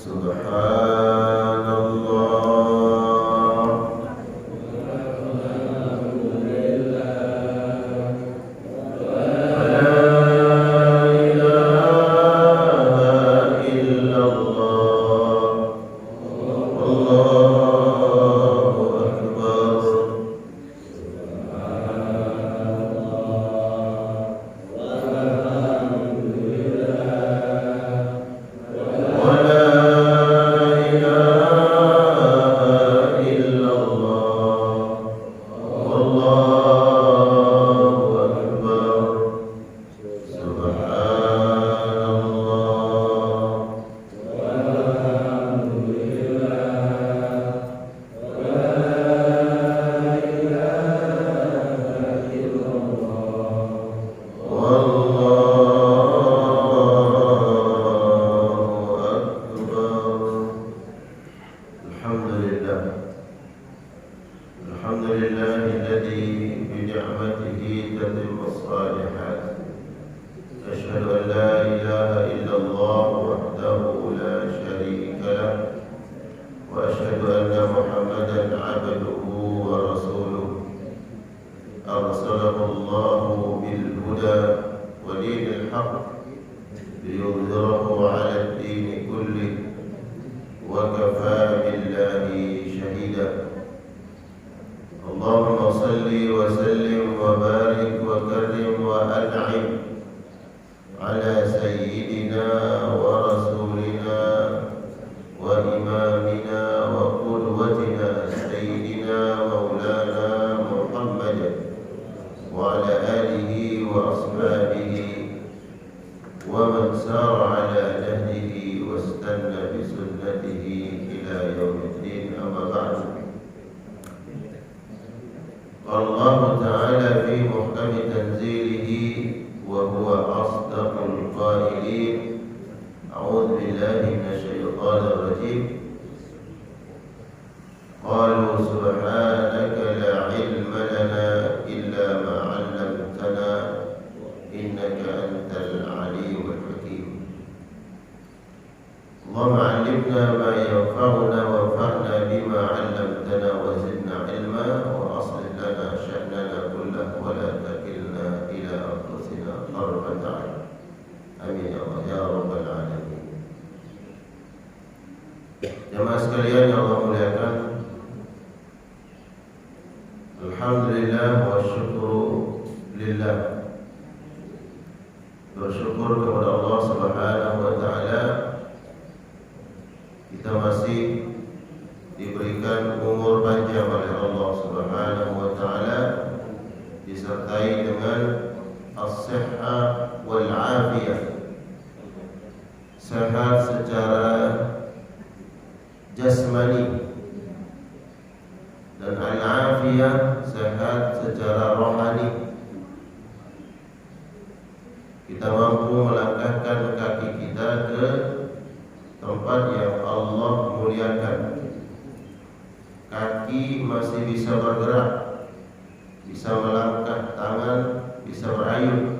Subhanallah, la ilaha illallah, Allahu akbar. Jemaah sekalian yang Allah muliakan, alhamdulillah wa syukru lillah. Bersyukur kepada Allah Subhanahu wa taala, kita masih diberikan umur panjang oleh Allah Subhanahu wa taala, disertai dengan as-sihhah wal afiyah, sehat secara jasmani dan al-afiyah, sehat secara rohani. Kita mampu melangkahkan kaki kita ke tempat yang Allah muliakan. Kaki masih bisa bergerak, bisa melangkah, tangan bisa berayun.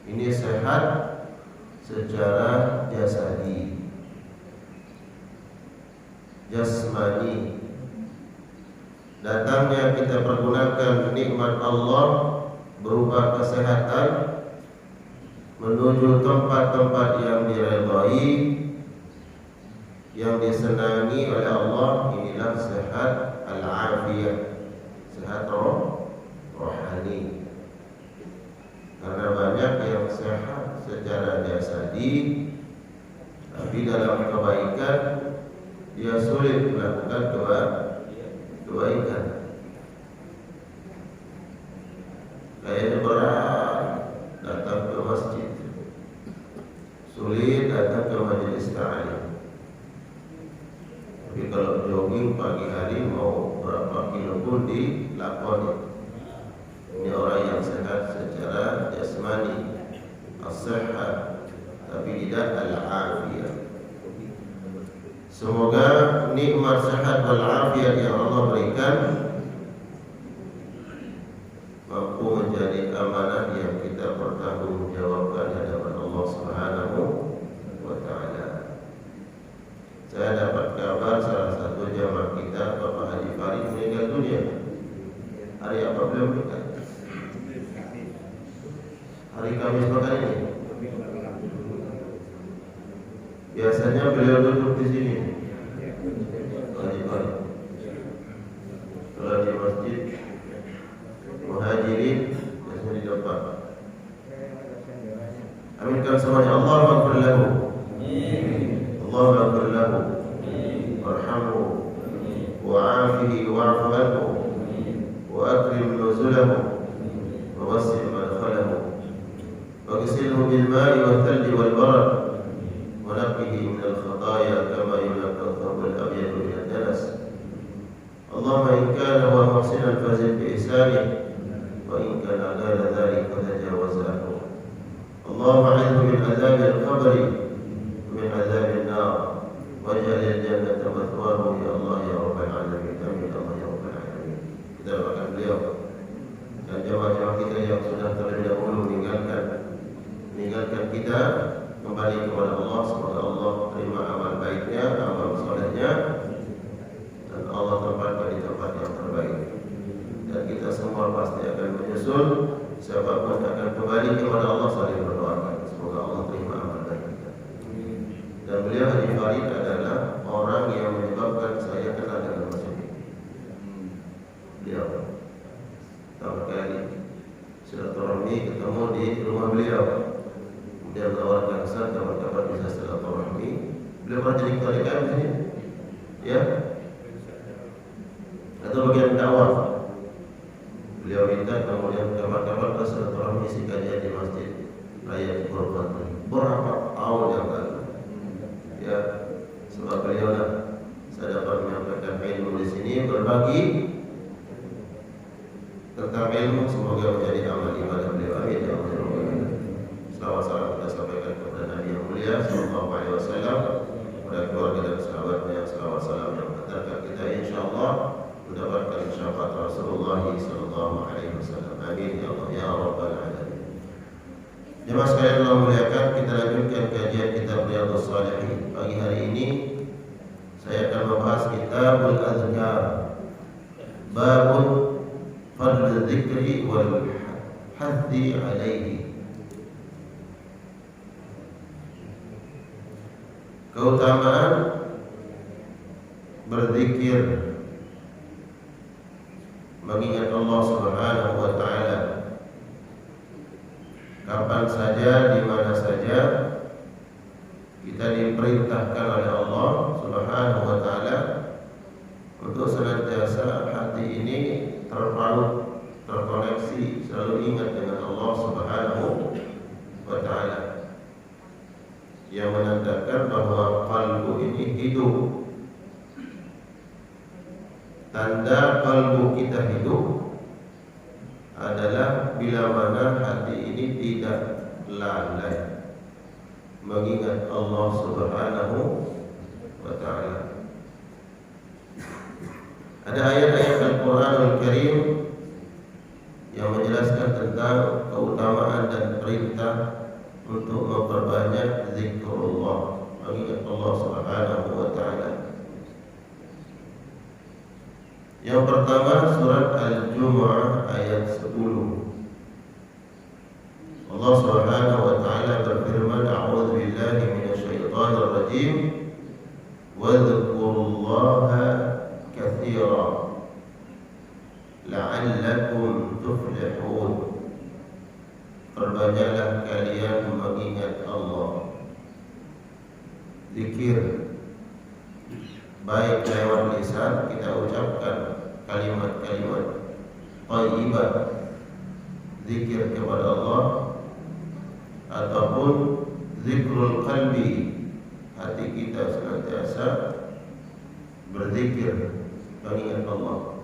Ini sehat secara jasadi, jasmani. Datangnya kita pergunakan nikmat Allah berupa kesehatan menuju tempat-tempat yang diridhai, yang disenangi oleh Allah. Inilah sehat al-afiyah, sehat rohani. Karena banyak yang sehat secara jasadi, tapi dalam kebaikan dia sulit melakukan kebaikan. Kayaknya berat datang ke masjid, sulit datang ke majelis ta'lim. Tapi kalau jogging pagi hari mau berapa kilo pun dilakoni. Ini orang yang sehat secara jasmani, as-sihhah, tapi tidak al-afiyah. Semoga nikmat sehat wal afiyah yang Allah berikan mampu menjadi amanah yang kita pertanggungjawabkan di hadapan Allah Subhanahu wa taala. Biasanya beliau duduk di sini. Kalau di masjid Muhajirin biasanya di depan. Aminkan semuanya. Allahumma ighfir lahu. Allahumma ighfir lahu. Warhamhu wa'afihi wa'fu anhu wa akrim nuzulahu wa wasi' madkhalahu wa ghsilhu bil ma'i wal thalji wal barad wa naqqihi min al khataaya kama yunqqa ath-thawb al abyad min ad-danas. Allahumma in kana huwa muhsinan fazid bi ihsanihi wa in kana ghayra dhalika fatajawaz anhu. Allahumma a'idhu min adhab al-qabr min adhab an-nar waj'al al-jannata mathwahu ya Allah ya rabbal alamin. Amin ya Allah ya rabbal alamin. Kita doakan beliau dan jemaah-jemaah kita yang sudah terlebih dahulu meninggalkan kita kembali kepada Allah. Semoga Allah terima amal baiknya, amal solehnya, dan Allah tempatkan di tempat yang terbaik. Dan kita semua pasti akan menyusul. Siapapun akan kembali kepada Allah, saling berdoakan. Semoga Allah terima amal baik kita. Dan beliau Haji Farid adalah orang yang menyebabkan saya kenal dengan masjid ini. Beliau pertama kali silaturahmi ketemu di rumah beliau. Dia menawarkan Ustaz, kapan-kapan bisa silaturahmi. Beliau pernah jadi ketua DKM di sini, ya? Atau bagian dakwah. Beliau minta kemudian kapan-kapan bisa silaturahmi isi kajian di masjid Raya Purwokerto. Berapa tahun yang lalu? Ya, sebab beliau lah saya dapat menyampaikan ilmu di sini, berbagi tentang ilmu, semoga menjadi amal ibadah beliau. Amin ya Allah. Selawat salam kita sampaikan kepada Nabi yang mulia sallallahu alaihi wasallam, kepada keluarga dan sahabatnya. Selawat salam yang mengantarkan kita insyaallah mendapatkan syafaat Rasulullah sallallahu alaihi wasallam. Amin ya Allah ya rabbal alamin. Jemaah sekalian Allah muliakan, kita lanjutkan kajian kitab Riyadhus Shalihin. Pagi hari ini saya akan membahas Kitabul Azkar, babun fadl dzikri wal haddi alaihi. Keutamaan berzikir, mengingat Allah Subhanahu wa taala kapan saja, di mana saja. Kita diperintahkan oleh Allah Subhanahu wa taala untuk senantiasa hati ini terpaut, terkoneksi, selalu ingat dengan Allah Subhanahu wa taala, yang menandakan bahwa kalbu ini hidup. Tanda kalbu kita hidup adalah bila mana hati ini tidak lalai mengingat Allah Subhanahu wa taala. Ada ayat-ayat Al-Qur'anul Karim yang menjelaskan tentang keutamaan dan perintah untuk memperbanyak zikrullah, mengingat Allah Subhanahu wa taala. Yang pertama surat Al-Jumu'ah ayat 10. Allah Subhanahu wa taala berfirman, A'udzu billahi minasyaitonir rajim. Wadhkurullaha katsira la'allakum tuflihun. Perbanyaklah kalian mengingat Allah. Zikir, baik lewat lisan kita ucapkan kalimat-kalimat thayyibah, zikir kepada Allah, ataupun zikrul qalbi, hati kita senantiasa berzikir mengingat Allah.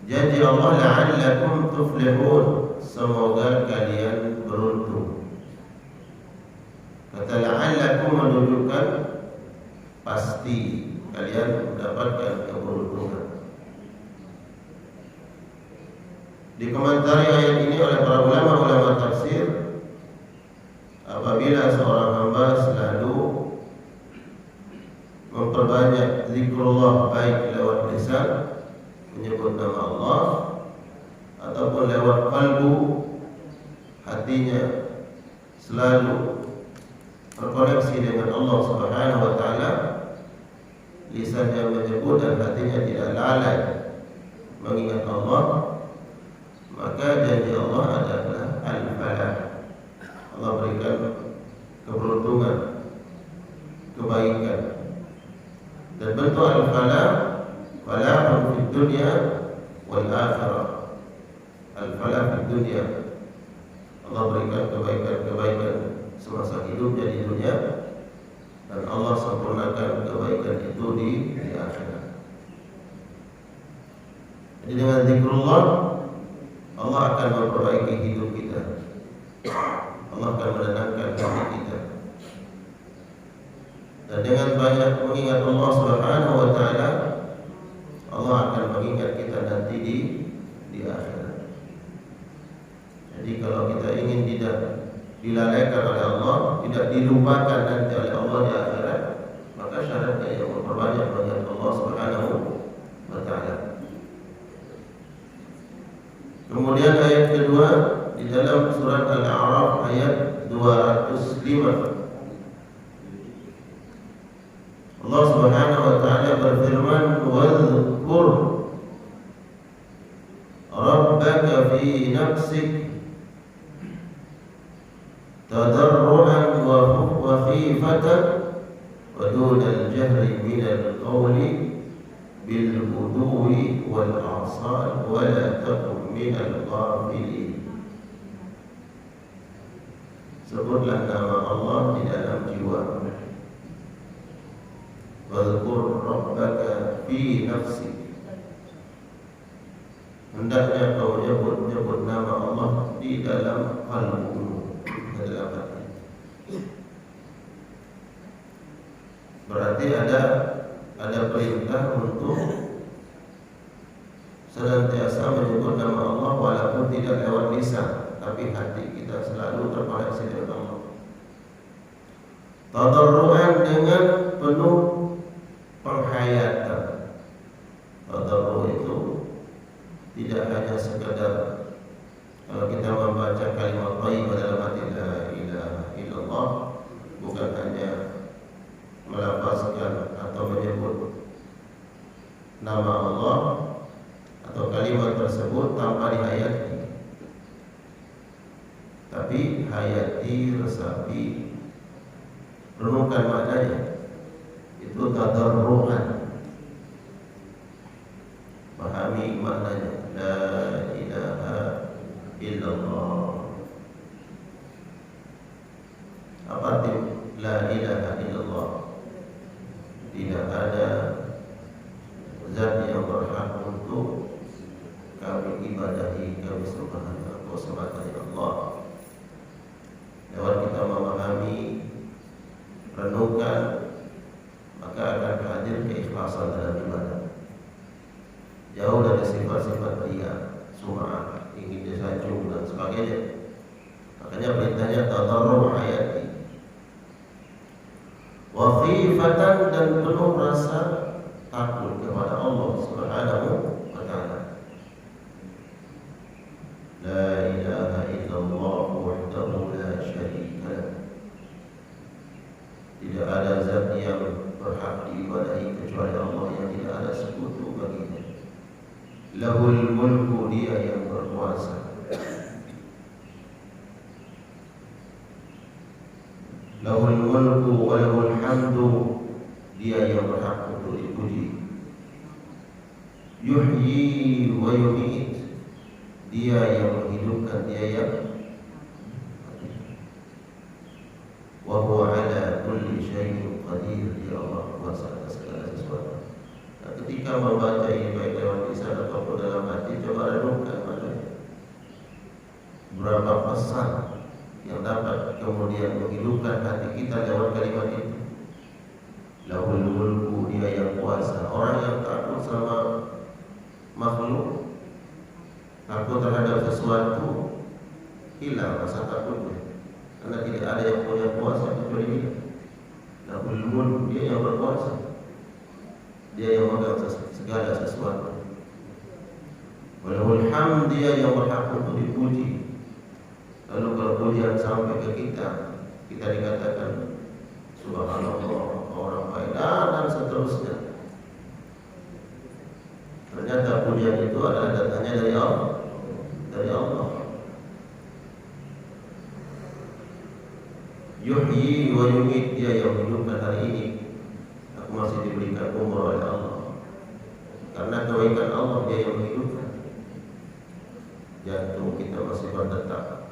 Janji Allah, la'allakum tuflihun, semoga kalian beruntung. Kata la'allakum menunjukkan pasti kalian mendapatkan keberuntungan. Dikomentari ayat ini oleh para ulama tafsir, apabila seorang hamba selalu memperbanyak zikrullah, baik lewat lisan menyebut nama Allah, ataupun lewat kalbu, hatinya selalu terkoneksi dengan Allah Subhanahu wa taala, lisannya menyebut dan hatinya tidak lalai mengingat Allah, maka janji Allah adalah al-falah. Allah berikan keberuntungan, kebaikan. Dan bentuk al-falah, falahun fid dunya wal akhirah. Al-falah fid dunya, Allah berikan kebaikan-kebaikan semasa hidupnya di dunia, dan Allah sempurnakan kebaikan itu di akhirat. Jadi dengan zikrullah, Allah akan memperbaiki hidup kita. Allah akan menenangkan hati kita. Dan dengan banyak mengingat Allah Subhanahu wa taala, Allah akan mengingat kita nanti di akhirat. Jadi kalau kita ingin tidak dilalaikan oleh Allah, tidak dilupakan nanti oleh Allah di akhirat, maka syaratnya yang memperbanyak mengingat Allah Subhanahu wa taala. Kemudian ayat kedua di dalam surat Al-A'raf ayat 205, Allah Subhanahu wa taala berfirman, "Wadhkur rabbaka fi nafsik tadarruan wa khifatan wa dunal jahri minal qawli bil ghudwi wal asal wa la takun minal ghafilin." Sebutlah nama Allah di dalam jiwa. Wadhkur rabbaka fi nafsik. Hendaknya kau nyebut nama Allah di dalam qalbumu, di dalam hati. Berarti ada perintah untuk senantiasa menyebut nama Allah walaupun tidak lewat lisan, tapi hati kita selalu terkoneksi dengan Allah. Tadarruan dengan penuh penghayatan. Tadarru itu tidak hanya sekadar kalau kita membaca kalimat thayyibah dalam hati la ilaha illallah, bukan hanya melafazkan atau menyebut nama Allah atau kalimat tersebut tanpa dihayati, tapi hayati, resapi, renungkan maknanya. Itu tadarruan. Pahami maknanya. La ilaha illallah. Apa arti la ilaha illallah? Tidak ada zat yang berhak untuk kami ibadahi, kami sembah atau semata Allah. Lewat kita memahami, renungkan, maka akan hadir keikhlasan dalam ibadah. Jauh dari sifat-sifat ria, sum'ah, ingin disanjung dan sebagainya. Makanya perintahnya tadarru hayati. Wa khifatan, dan penuh rasa takut kepada Allah Subhanahu wa taala. La ilaha illallah wahdahu la syarika lah. Tidak ada zat yang berhak diibadahi kecuali Allah yang tidak ada sekutu baginya. Lahul mulku, dia yang berkuasa. Lahul mulku wa lahul hamdu, dia yang berhak untuk dipuji. Yuhyi wa yumiit, dia yang menghidupkan, dia yang wa huwa ala kulli syai'in qadir, dia Allah kuasa atas segala sesuatu. Nah, ketika membaca ini baik lewat lisan ataupun dalam hati, coba renungkan maknanya. Berapa pesan yang dapat kemudian menghidupkan hati kita lewat kalimat itu. Lahul mulku, dia yang kuasa. Orang yang takut sama makhluk, takut terhadap sesuatu, hilang rasa takutnya, karena tidak ada yang punya kuasa kecuali dia. Lahul mulku, dia yang berkuasa, dia yang memegang segala sesuatu. Walahul hamd, dia yang berhak untuk dipuji. Lalu kalau pujian sampai ke kita, kita dikatakan hujan itu adalah datangnya dari Allah. Yuhyi wa yumit, dia yang hidupkan hari ini. Aku masih diberikan umur oleh Allah. Karena kebaikan Allah, dia yang menghidupkan. Jantung kita masih berdetak,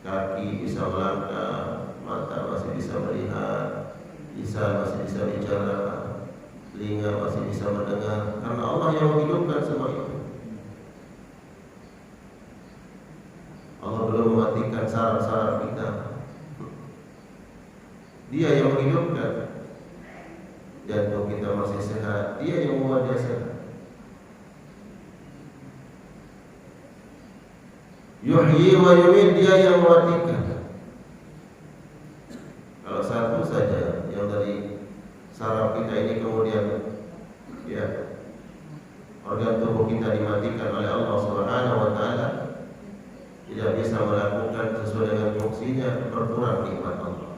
kaki bisa melangkah, mata masih bisa melihat, lisan masih bisa bicara, telinga masih bisa mendengar. Karena Allah yang menghidupkan semua itu. Allah belum mematikan saraf-saraf kita. Dia yang menghidupkan. Jantung kita masih sehat, dia yang membuat dia sehat. Yuhyi wa yumit, dia yang mematikan. Kalau satu saja yang dari saraf kita ini kemudian organ tubuh kita dimatikan oleh Allah Subhanahu wa taala, tidak bisa melakukan sesuai dengan fungsinya, berkurang nikmat Allah.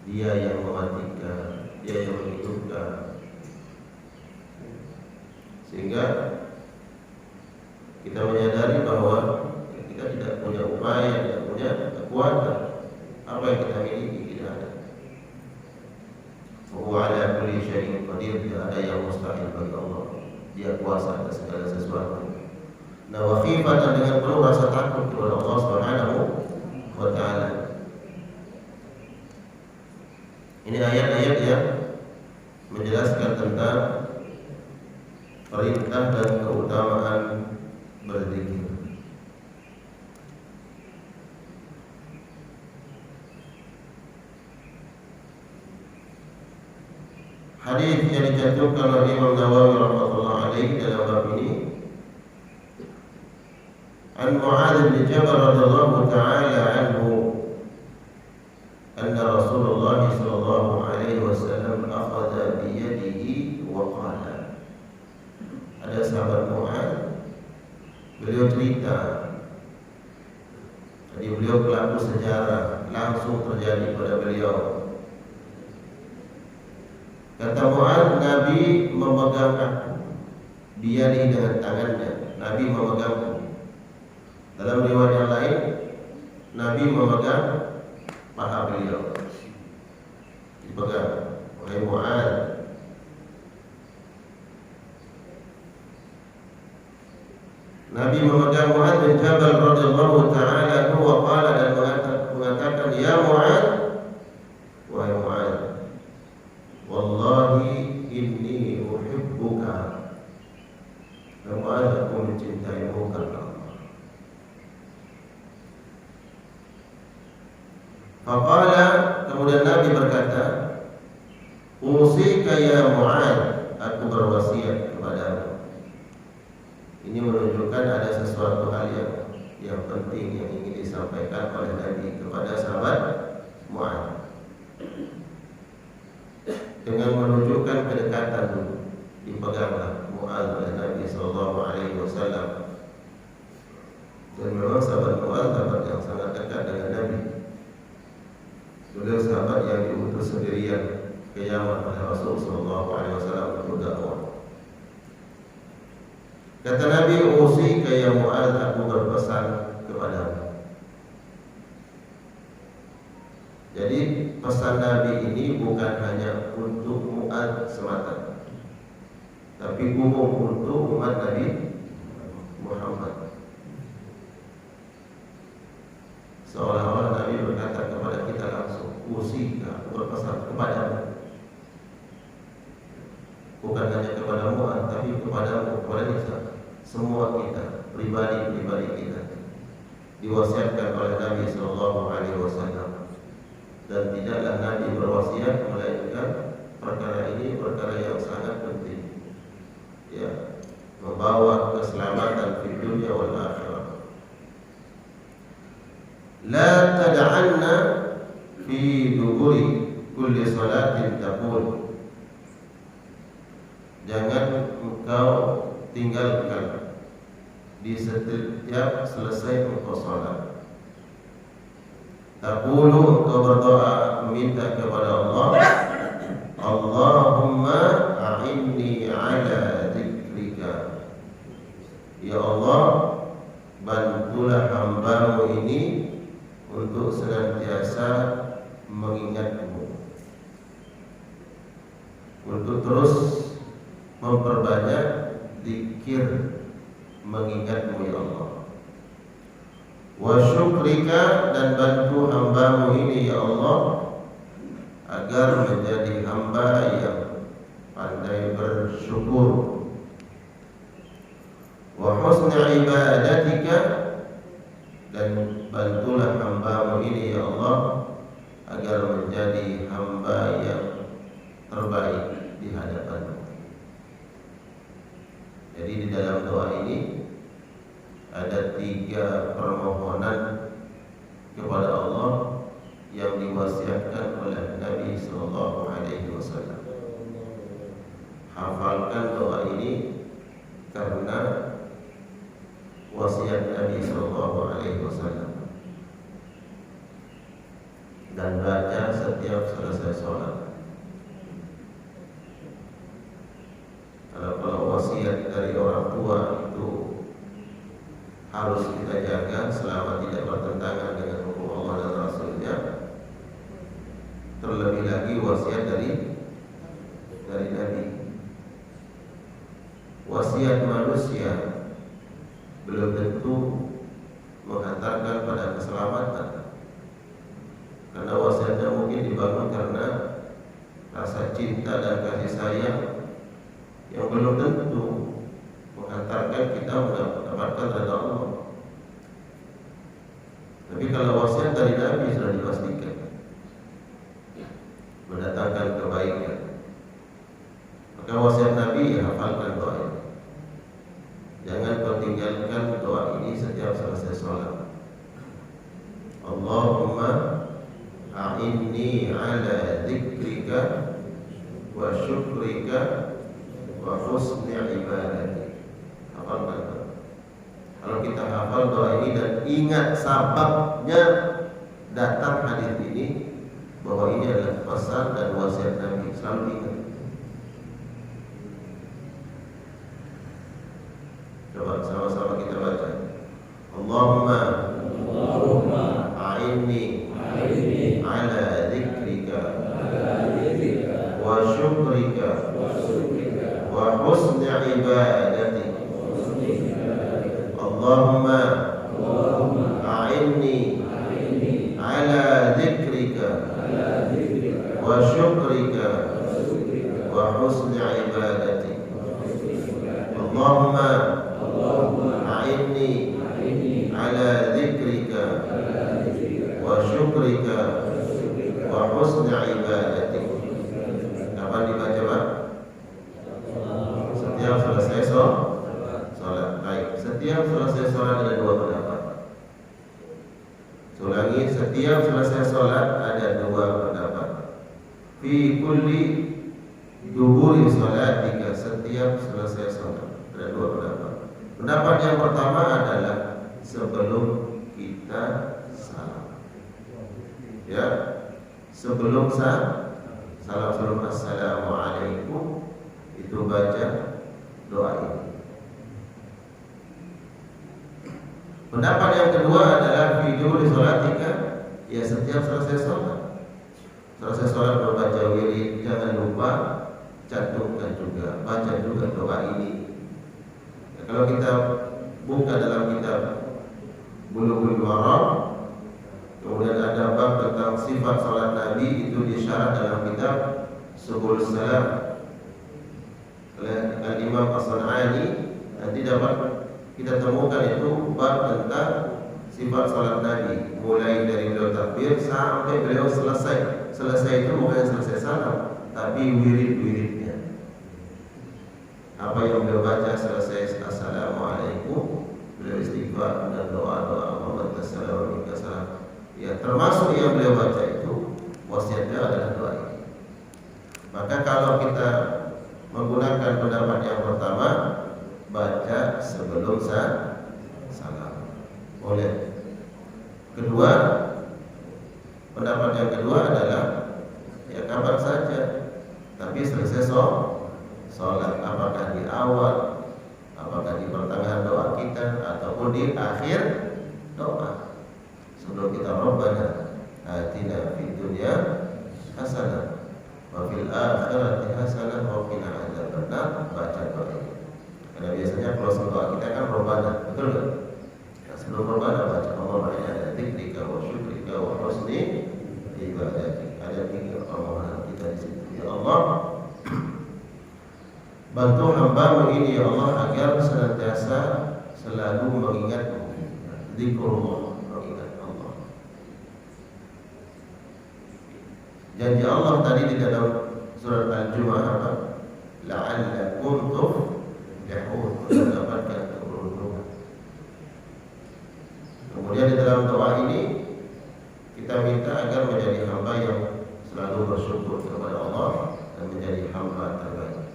Dia yang mematikan, dia yang menghidupkan. Sehingga kita menyadari bahwa kita tidak punya upaya, tidak punya kekuatan. Apa yang kita miliki tidak ada. Wa ala kulli syai'in qadir, tidak ada yang mustahil bagi Allah. Dia kuasa atas segala sesuatu. Nah, wa khifatan, dengan penuh rasa takut kepada Allah Subhanahu wa taala. Ini ayat-ayat yang menjelaskan tentang perintah dan keutamaan berzikir. Hadis yang dicantumkan oleh Imam Nawawi rahimahullah alaihi dalam bab ini, an Mu'adz bin Jabal radhiyallahu ta'ala anhu, anna Rasulullah sallallahu alaihi wasallam akhadha bi yadihi wa qala. Ada sahabat Mu'adz, beliau cerita, jadi beliau pelaku sejarah, langsung terjadi pada beliau. Kata Mu'adz, Nabi memegang aku, dia dengan tangannya, Nabi memegangku. Dalam riwayat yang lain, Nabi memegang paha beliau, dipegang. Wahai Mu'adz, Nabi memegang Mu'adz bin Jabal radhiyallahu ta'ala anhu wa qala, dan mengatakan, ya Mu'adz, wahai Mu'adz, wallahi inni uhibbuka. Ya Mu'adz, aku mencintaimu karena Allah. Faqala, kemudian Nabi berkata, usika ya Mu'adz, aku berwasiat kepadamu. Ini menunjukkan ada sesuatu hal yang penting yang ingin disampaikan oleh Nabi kepada sahabat Mu'adz. Dengan menunjukkan kedekatan dulu, dipeganglah Mu'adz oleh Nabi sallallahu alaihi wasallam. Dan memang sahabat Mu'adz sahabat yang sangat dekat dengan Nabi. Beliau sahabat yang diutus sendirian ke Yaman oleh Rasul sallallahu alaihi wasallam untuk dakwah. Kata Nabi, usika ya Mu'adz, aku berpesan kepadamu. Jadi pesan Nabi ini bukan hanya untuk Mu'adz semata, tapi umum untuk umat Nabi Muhammad. Seolah-olah Nabi berkata kepada kita langsung, usika, aku berpesan kepadamu. Bukan hanya kepada Mu'adz, tapi kepadamu, kepada kita, semua kita, pribadi-pribadi kita, diwasiatkan oleh Nabi sallallahu alaihi wasallam. Dan tidaklah Nabi berwasiat melainkan perkara ini perkara yang sangat penting, ya, membawa keselamatan di dunia wal akhirah. La tad'anna fi duburi kulli salatin taqul, jangan engkau tinggalkan di setiap selesai engkau salat. Taqulu, engkau berdoa meminta kepada Allah, a'inni ala dzikrika. Ya Allah, bantulah hamba-Mu ini untuk senantiasa mengingat-Mu, untuk terus memperbanyak zikir mengingat-Mu ya Allah. Wa syukrika, dan bantu hamba-Mu ini ya Allah agar menjadi hamba yang pandai bersyukur. Wa husni ibadatika, dan bantulah hamba-Mu ini ya Allah agar menjadi hamba yang terbaik di hadapan-Mu. Jadi di dalam doa ini ada 3 permohonan kepada Allah yang diwasiatkan oleh Nabi sallallahu alaihi wasallam. Hafalkan doa ini karena wasiat Nabi sallallahu alaihi wasallam, dan baca setiap selesai sholat. Kalau wasiat dari orang tua itu harus kita jaga selama tidak bertentangan dengan hukum Allah dan Rasulnya. Terlebih lagi wasiat dari Nabi. Wasiat manusia belum tentu menghantarkan pada keselamatan, karena wasiatnya mungkin dibangun karena rasa cinta dan kasih sayang yang belum tentu menghantarkan kita mendapatkan ridha Allah. Tapi kalau wasiat dari Nabi sudah dipastikan mendatangkan kebaikan, maka wasiat Nabi ya hafalkan doa ini. Jangan pertinggalkan doa ini setiap selesai sholat. Allahumma a'inni ala dzikrika wa syukrika wa husni ibadati. Hafalkan. Kalau kita hafal doa ini dan ingat sababnya datang hadis ini, bahwa ini adalah pesan dan wasiat Nabi, selalu ingat. Coba sama-sama kita baca. Allahumma a'inni ala dzikrika wa syukrika wa husni ibadati. Allahumma a'inni ala dzikrika wa syukrika wa husni ibadati. Allahumma a'inni ala dzikrika wa syukrika wa husni ibadati. Kapan dibaca Pak? Setiap selesai sholat. Baik, setiap selesai sholat ada 2 pendapat. Ulangi, setiap selesai sholat ada 2 pendapat. Fi kulli duburi sholatika, setiap selesai sholat ada 2 pendapat. Pendapat yang pertama adalah sebelum kita salam. Ya, sebelum salam, sebelum assalamualaikum itu baca doa ini. Pendapat yang kedua adalah video di sholatika, ya setiap selesai sholat. Selesai sholat membaca wirid, jangan lupa cantumkan juga, baca juga doa ini. Ya, kalau kita buka dalam kitab Bulughul Maram, kemudian ada bab tentang sifat salat Nabi, itu disyarat dalam kitab Subul Salam oleh Al-Imam As-San'ani. Nanti dapat kita temukan itu bab tentang sifat salat Nabi, mulai dari beliau takbir sampai beliau selesai. Selesai itu bukan selesai salam, tapi wirid-wiridnya. Apa yang beliau baca selesai assalamualaikum, beliau istighfar dan doa-doa Muhammad sallallahu alaihi wasallam. Ya, termasuk yang beliau baca itu wasiatnya adalah doa ini. Maka kalau kita menggunakan pendapat yang pertama, baca sebelum salam. Boleh. Kedua, pendapat yang kedua adalah ya kapan saja, tapi selesai sholat. husni ibadati. Ada 3 permohonan kita di situ. Ya Allah, bantu hamba-Mu ini ya Allah agar senantiasa selalu mengingat-Mu. Zikrullah, mengingat Allah. Janji Allah tadi di dalam surat Al-Jumu'ah apa? La'allakum tuflihun, mendapatkan keberuntungan. Kemudian di dalam doa ini kita minta agar menjadi hamba yang selalu bersyukur kepada Allah dan menjadi hamba terbaik.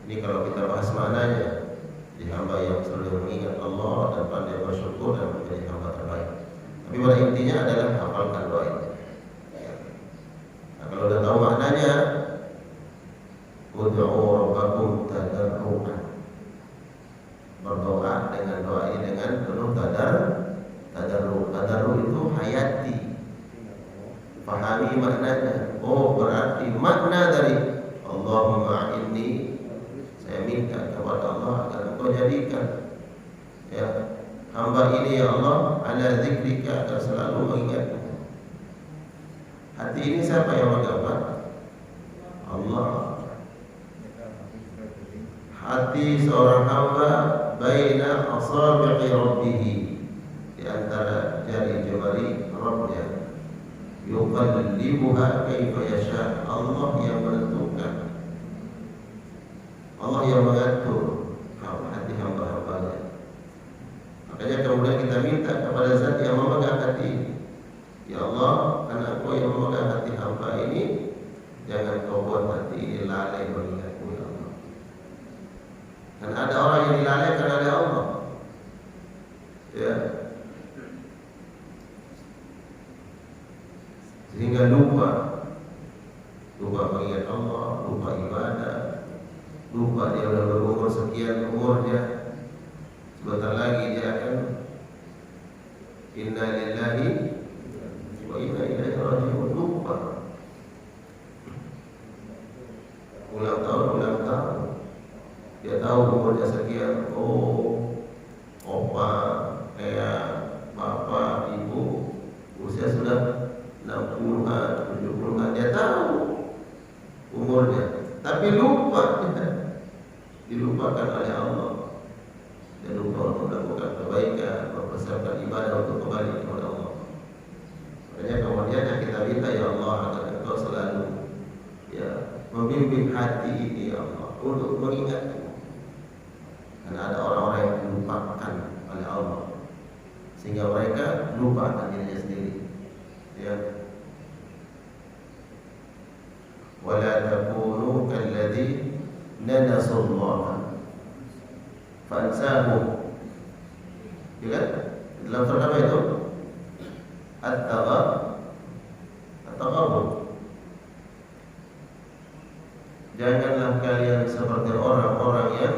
Ini kalau kita bahas maknanya, di hamba yang selalu mengingat Allah dan pandai bersyukur dan menjadi hamba terbaik. Tapi pada intinya adalah hafalkan doa ini. Nah, kalau sudah tahu maknanya, ud'u rabbakum tadarruan. Berdoa dengan doa ini dengan penuh tadarru. Tadarru itu hayati. Pahami maknanya. Oh, berarti makna dari Allahumma inni, saya minta kepada Allah agar Engkau jadikan ya hamba ini ya Allah ala zikrika, agar selalu mengingat-Mu. Hati ini siapa yang mendapat? Allah. Hati seorang hamba baina asabi'i rabbih, di antara jari jemari Rabbnya. Yuqallibuha kaifa yasha. Allah yang menentukan, Allah yang mengatur hati hamba-hambanya. Makanya kemudian kita minta kepada Zat yang memegang hati. Ya Allah, karena Engkau yang memegang hati hamba ini, jangan Kau buat hati ini lalai mengingat-Mu ya Allah. Dan ada orang yang dilalaikan oleh Allah, ya, sehingga lupa mengingat Allah, lupa ibadah, lupa dia sudah berumur sekian umurnya, sebentar lagi dia akan inna lillahi wa inna ilaihi raji'un. Lupa ulang tahun dia tahu umurnya sekian. Oh, opa, ayah, bapak, ibu usia sudah 60-an, 70-an, dia tahu umurnya, tapi lupa, dilupakan oleh Allah. Dia lupa untuk melakukan kebaikan, mempersiapkan ibadah untuk kembali kepada Allah. Makanya kemudian yang kita minta ya Allah agar Engkau selalu ya membimbing hati ini ya Allah untuk mengingat-Mu. Karena ada orang-orang yang dilupakan oleh Allah sehingga mereka lupa akan dirinya sendiri. Ya. Wala takunu kalladzi nadasullah fansahu. Ya, dalam surat apa itu? At-taghabun. Janganlah kalian seperti orang-orang yang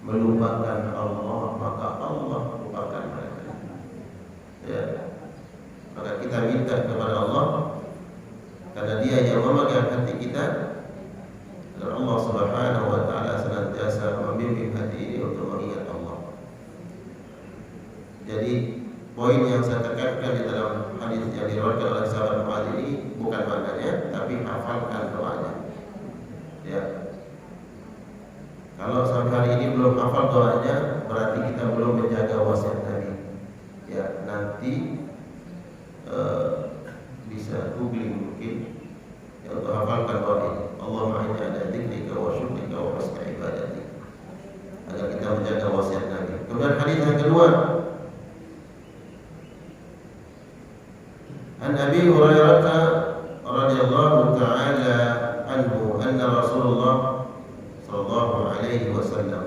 melupakan Allah, maka Allah lupakan mereka. Ya. Maka kita minta kepada Allah, karena Dia yang memegang hati kita, agar Allah Subhanahu wa taala senantiasa membimbing hati ini untuk mengingat Allah. Jadi poin yang saya tekankan di dalam hadis yang diriwayatkan oleh sahabat Mu'adz ini bukan maknanya, tapi hafalkan doanya. Ya. Kalau sampai hari ini belum hafal doanya, berarti kita belum menjaga wasiat Nabi. Ya, nanti bisa googling mungkin ya, untuk hafalkan doa ini. Allahumma inni ala dzikrika wa syukrika wa husni ibadatik, agar kita menjaga wasiat Nabi. Kemudian hadis yang kedua, An Abi Hurairah radhiyallahu ta'ala anhu anna Rasulullah sallallahu alaihi wasallam,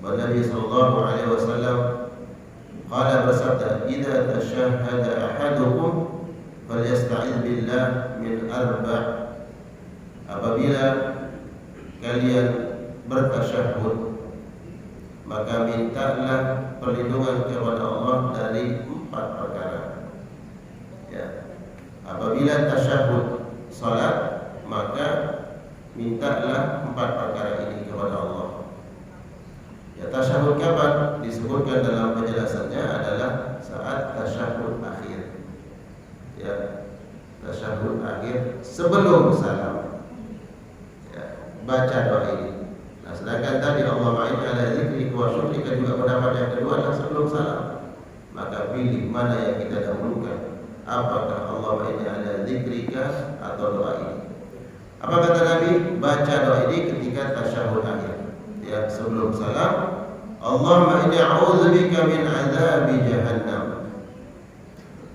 Nabi sallallahu alaihi wasallam qala bersabda, idza tashahhada ahadukum falyasta'iz billah min arba'. Apabila kalian bertasyahud, maka mintalah perlindungan kepada Allah dari 4 perkara. Ya. Apabila tasyahud salat, maka mintalah 4 perkara ini kepada Allah. Ya, tasyahud kapan? Disebutkan dalam penjelasannya adalah saat tasyahud akhir. akhir sebelum salam. Ya, baca doa ini. Nah, sedangkan tadi Allahumma inni ala dzikrika wa syukrika juga pendapat yang kedua adalah sebelum salam. Maka pilih mana yang kita dahulukan. Apakah Allahumma inni ala dzikrika atau doa ini? Apa kata Nabi? Baca doa ini ketika tasyahud akhir. Ya, sebelum salam, Allahumma inni a'udzubika min adzabi jahannam.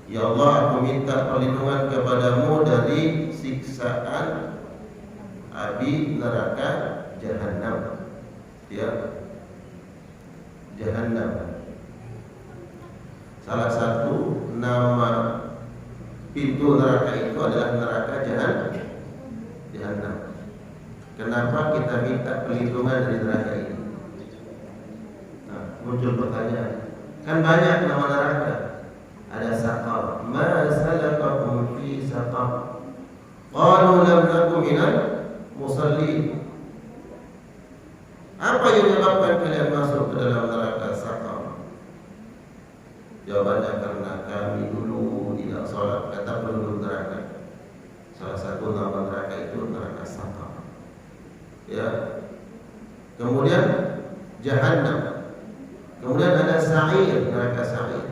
Ya Allah, aku minta perlindungan kepadamu dari siksaan api neraka Jahannam. Ya, Jahannam. Salah satu nama pintu neraka itu adalah neraka Jahannam. Kenapa kita minta perlindungan dari neraka ini? Nah, muncul pertanyaan. Kan banyak nama neraka. Ada Saqar. Ma salakakum fi Saqar? Qalu lam nakum minal musallin. Apa yang menyebabkan kalian masuk ke dalam neraka Saqar? Jawabannya karena kami dulu tidak sholat. Kata penduduk neraka. Salah satu nama neraka itu neraka Saqar. Ya. Kemudian Jahannam. Kemudian ada Sa'ir, neraka Sa'ir.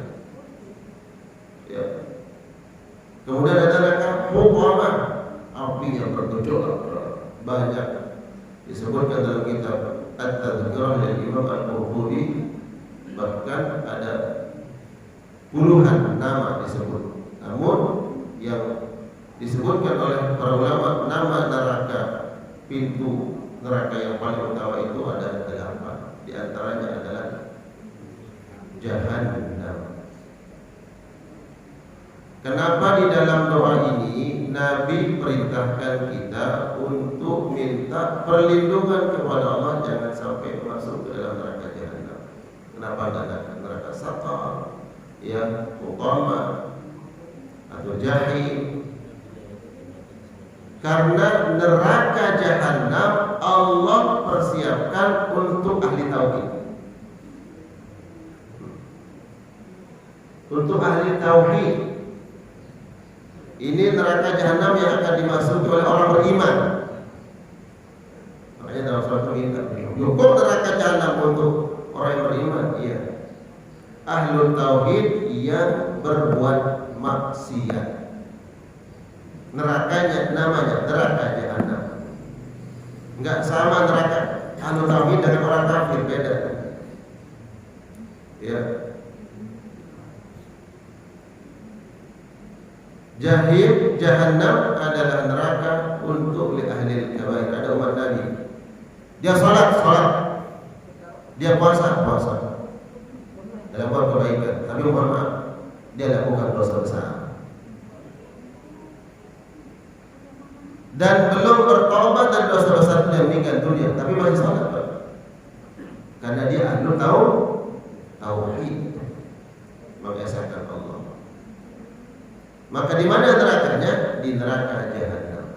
Ya. Kemudian ada neraka Huqamah, api yang bergejolak banyak disebutkan dalam kitab At-Tadhkirah dari Imam Al-Qurtubi, bahkan ada puluhan nama disebut. Namun yang disebutkan oleh para ulama nama neraka, pintu neraka yang paling utama itu ada 8. Di antaranya adalah Jahannam. Kenapa di dalam doa ini Nabi perintahkan kita untuk minta perlindungan kepada Allah jangan sampai masuk ke dalam neraka Jahannam? Kenapa ada neraka Saqar, ya, Huqamah atau Jahim? Karena neraka Jahannam Allah persiapkan untuk ahli tauhid. Untuk ahli tauhid. Ini neraka Jahannam yang akan dimasuki oleh orang beriman. Makanya dalam surat minta hukum neraka Jahannam untuk orang yang beriman. Iya. Ahlul tauhid yang berbuat maksiat. Nerakanya namanya neraka Jahannam. Enggak sama neraka ahlul tauhid dengan orang kafir, beda. Ya. Jahim, Jahannam adalah neraka untuk ahli kabair. Ada umat Nabi. Dia salat, dia puasa, dalam buat kebaikan. Tapi mohon maaf, dia lakukan dosa besar. Dan belum bertobat dari dosa besar itu, dia meninggal dunia, tapi masih salat. Karena dia ahli tauhid, mengesahkan Allah. Maka di mana nerakanya? Di neraka Jahannam.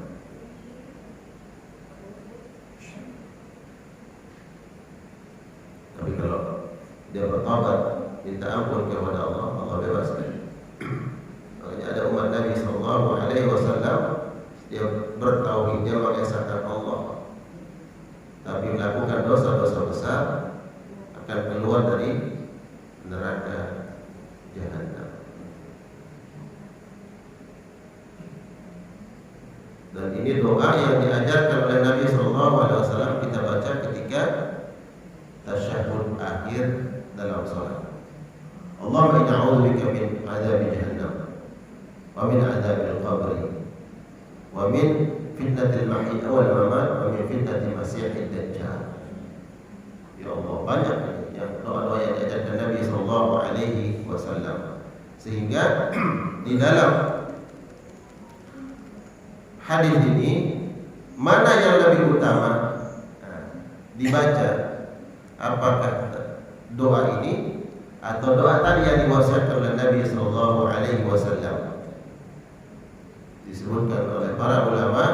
Tapi kalau dia bertobat, minta ampun kepada Allah, Allah bebaskan. Makanya ada umat Nabi Sallallahu Alaihi Wasallam, dia bertauhid, dia mengesahkan Allah, tapi melakukan dosa-dosa besar, akan keluar dari neraka Jahannam. Dan ini doa yang diajarkan oleh Nabi SAW kita baca ketika tasyahud akhir dalam salat. Allahumma inna a'udzubika min adzabi jahannam wa min adzabil qabr wa min fitnatil mahya wal mamat wa min fitnatil masiihid dajjal. Ya Allah, banyak yang doa-doa yang diajarkan Nabi SAW. Sehingga di dalam hadis ini mana yang lebih utama dibaca, apakah doa ini atau doa tadi yang diwasiatkan oleh Nabi Sallallahu Alaihi Wasallam? Disebutkan oleh para ulama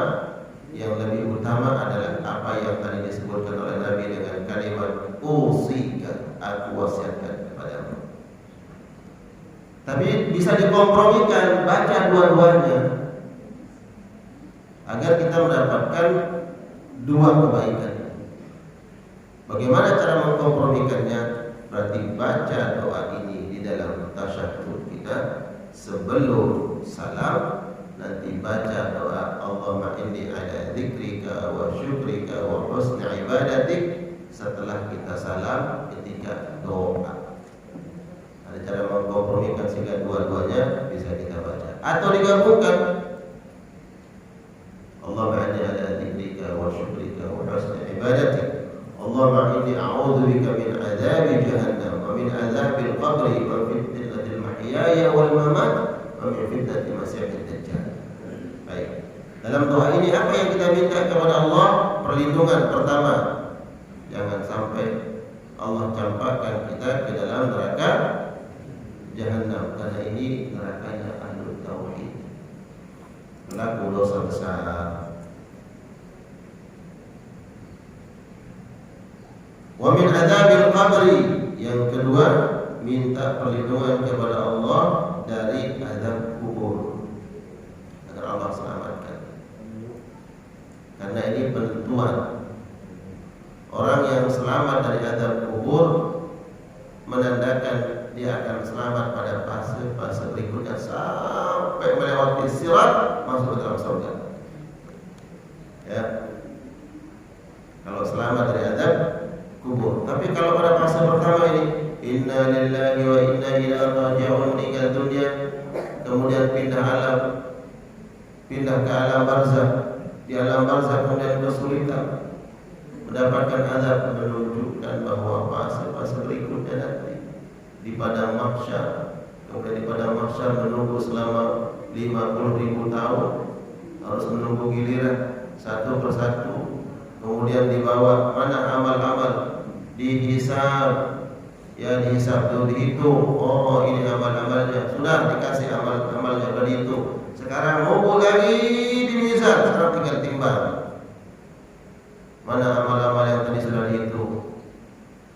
yang lebih utama adalah apa yang tadi disebutkan oleh Nabi dengan kalimat usika, aku wasiatkan kepadamu. Tapi bisa dikompromikan, baca dua-duanya. agar kita mendapatkan dua kebaikan. Bagaimana cara mengkompromikannya? Berarti baca doa ini di dalam tasyahud kita sebelum salam. Nanti baca doa Allahumma inni ala dzikrika wa syukrika wa husni ibadatik setelah kita salam ketika doa. Ada cara mengkompromikan sehingga dua-duanya bisa kita baca atau digabungkan. Allahumma inni ala dzikrika wa syukrika wa husni ibadatik. Allahumma inni a'udzubika min adzabi jahannam wa min adzabil qabri wa min fitnatil mahyaya wal mamat wa min fitnatil masiihid dajjal. Baik. Dalam doa ini apa yang kita minta kepada Allah? Perlindungan pertama. Jangan sampai Allah campakkan kita ke dalam neraka jahannam, karena ini nerakanya ahlul tauhid. Pelaku dosa besar. Wa min adzabil qabri, yang kedua minta perlindungan kepada Allah dari azab kubur, agar Allah selamatkan. Karena ini penentuan orang yang selamat dari azab kubur menandakan dia akan selamat pada fase berikutnya sampai melewati sirat masuk ke dalam surga. Ya, kalau selamat dari azab kubur. Tapi kalau pada fase pertama ini, inna lillahi wa inna ilaihi raji'un, meninggal dunia, kemudian pindah ke alam barzakh, di alam barzakh kemudian kesulitan, mendapatkan azab, menunjukkan bahwa fase berikutnya nanti di padang mahsyar. Kemudian di padang mahsyar menunggu selama 50.000 tahun, harus menunggu giliran satu persatu. Kemudian dibawa mana amal-amal, dihisab, ya dihisab dulu, dihitung. Oh ini amal-amalnya, sudah dikasih amal-amalnya, sudah dihitung. Sekarang nunggu lagi di mizan, sekarang tinggal timbang. Mana amal-amal yang tadi sudah dihitung?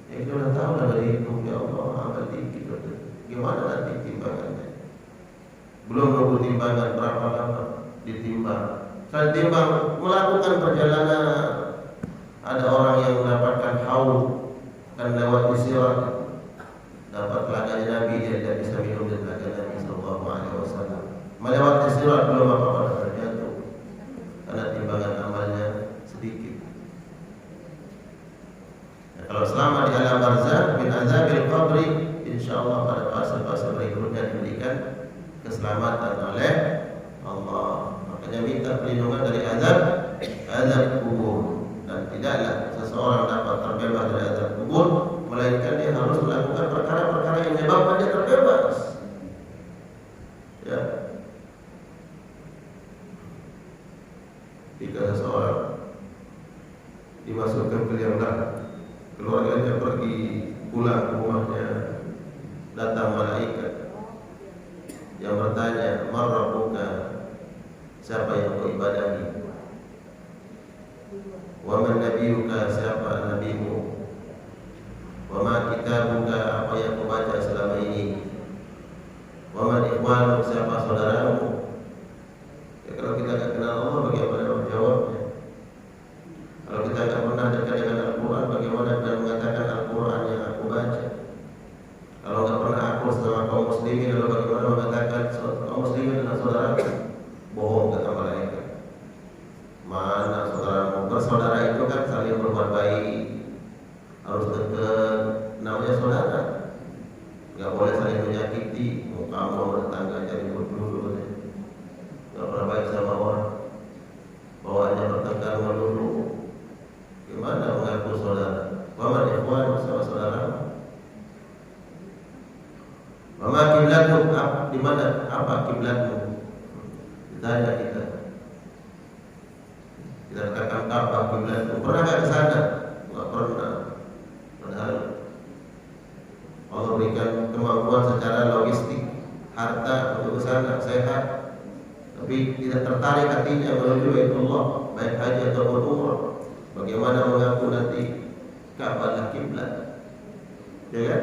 Ya kita sudah tahu, sudah dihitung. Ya Allah, amal dikit. Gimana nanti timbangannya? Belum nunggu timbangan, berapa lama ditimbang. Setelah timbang, melakukan perjalanan. Ada orang yang mendapatkan haud dan lewat di sirat, dapat telaganya Nabi, dia tidak bisa minum dari telaga Nabi sallallahu alaihi wasallam. Melewati sirat belum apa-apa terjatuh karena timbangan amalnya sedikit. Ya, kalau selama di alam barzakh min azabil qabri, insyaallah pada fase-fase berikutnya diberikan keselamatan oleh Allah. Makanya minta perlindungan dari azab kubur. Dan tidaklah seseorang dapat terbebas dari azab kubur melainkan dia harus melakukan perkara-perkara yang menyebabkan dia terbebas. Ya. Jika seseorang dimasukkan ke liang-liang, keluarganya pergi pulang ke rumahnya, datang malaikat yang bertanya, "Man rabbuka?" Siapa yang kau ibadahi? Wa man nabiyuka, siapa nabimu? Wa ma kitabuka, apa yang kau baca selama ini? Wa man ikhwanuk, siapa saudaramu? Ya, kalau kita tidak kenal Allah, bagaimana menjawabnya? Kalau kita tidak pernah dekat dengan Al-Quran, bagaimana kita mengatakan Al-Quran yang aku baca? Kalau tidak pernah aku sama kaum muslimin, lalu bagaimana mengatakan kaum muslimin adalah saudaraku? Bohong, kata malaikat. Mana saudaramu? Bersaudara itu kan saling berbuat baik, harus dekat, namanya saudara. Gak boleh saling menyakiti. Kamu bertetangga jadi dulu, gak pernah baik sama orang, bawaannya bertengkar melulu. Gimana mengaku saudara? Waman ikhwan, sama saudara. Mama kiblatmu, di mana? Apa kiblatmu? Ditanya kita. Kita katakan apa kiblatmu? Pernah nggak ke sana? Nggak pernah. Padahal Allah berikan kemampuan secara logistik, harta untuk ke sana, sehat, tapi tidak tertarik hatinya menuju Baitullah, baik haji ataupun umrah. Bagaimana mengaku nanti Ka'bah kiblat? Ya kan?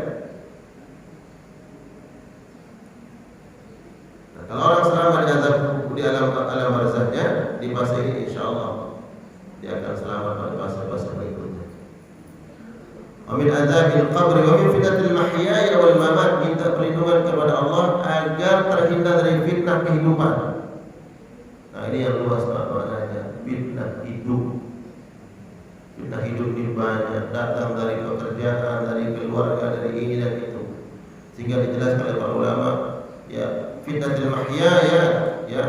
Nah, kalau orang selamat dari azab di alam barzahnya, di masa ini insyaallah dia akan selamat pada masa-masa berikutnya. Wa min adzabil qabr wa min fitnatil mahya wal mamat, minta perlindungan kepada Allah agar terhindar dari fitnah kehidupan. Nah, ini yang luas maknanya, fitnah hidup. Fitnah hidup ini banyak, datang dari pekerjaan, dari keluarga, dari ini dan itu. Sehingga dijelaskan oleh para ulama, ya, fitnatul mahya ya,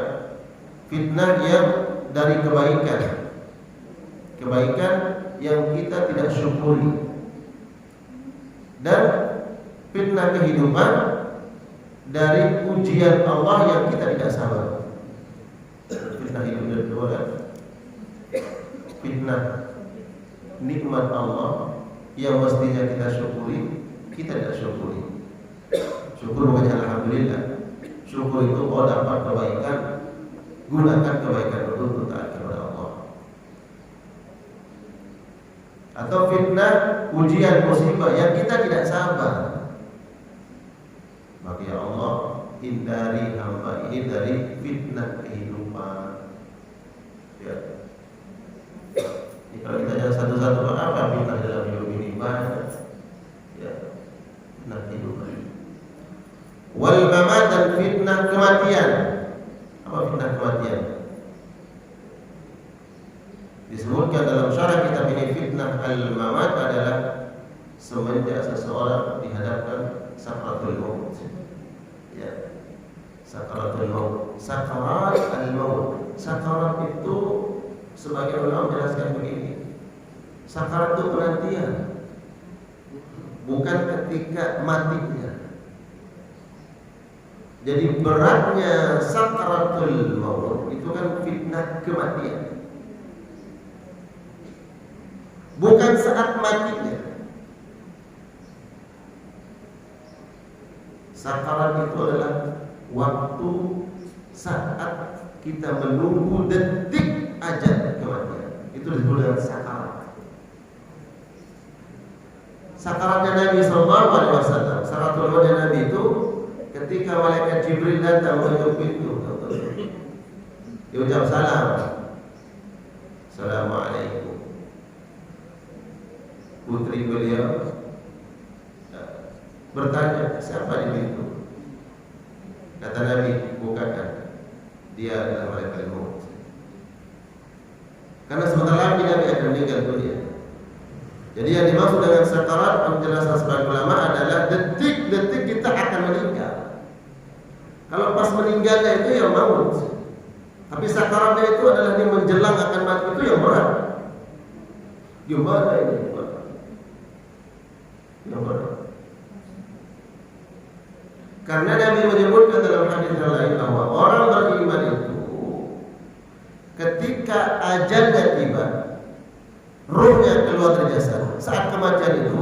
fitnah yang dari kebaikan. Kebaikan yang kita tidak syukuri. Dan fitnah kehidupan dari ujian Allah yang kita tidak sabar. Fitnah hidup dan keluarga, fitnah nikmat Allah yang mestinya kita syukuri, kita tidak syukuri. Syukur bukannya alhamdulillah. Syukur itu kalau dapat kebaikan, gunakan kebaikan untuk taat kepada Allah. Atau fitnah, ujian, musibah yang kita tidak sabar. Maka ya Allah, hindari hamba ini dari fitnah kehidupan. Ya. Kalau kita jangan satu-satu, apa fitnah dalam hidup ini banyak. Ya, fitnah kehidupan. Wal mamat, dan fitnah kematian. Apa fitnah kematian? Disebutkan dalam syarah kitab ini, fitnah al-mamat adalah semenjak seseorang dihadapkan sakaratul maut. Ya, sakaratul maut, sakarat al-maut. Sakarat itu sebagian ulama menjelaskan begini, sakarat itu penantian, bukan ketika matinya. Jadi beratnya sakaratul maut itu kan fitnah kematian, bukan saat matinya. Sakarat itu adalah waktu saat kita menunggu detik ajal kematian. Itu disebut dengan sakarat. Sakaratnya Nabi SAW, sakaratul maut Nabi itu ketika malaikat Jibril datang mengetuk pintu, dia ucap salam, Assalamualaikum. Putri beliau bertanya, siapa di pintu? Kata Nabi, bukakan. Dia adalah malaikat maut. Karena sebentar lagi Nabi akan meninggal dunia. Jadi yang dimaksud dengan sakarat, penjelasan sebagian ulama adalah detik-detik kita akan meninggal. Kalau pas meninggalnya itu yang maut. Tapi sakaratnya itu adalah yang menjelang akan mati, itu yang berat. Gimana ini? Yang berat. Karena Nabi menyebutkan dalam hadis yang lain bahwa orang beriman itu ketika ajalnya tiba, ruhnya keluar dari jasad. Saat kematian itu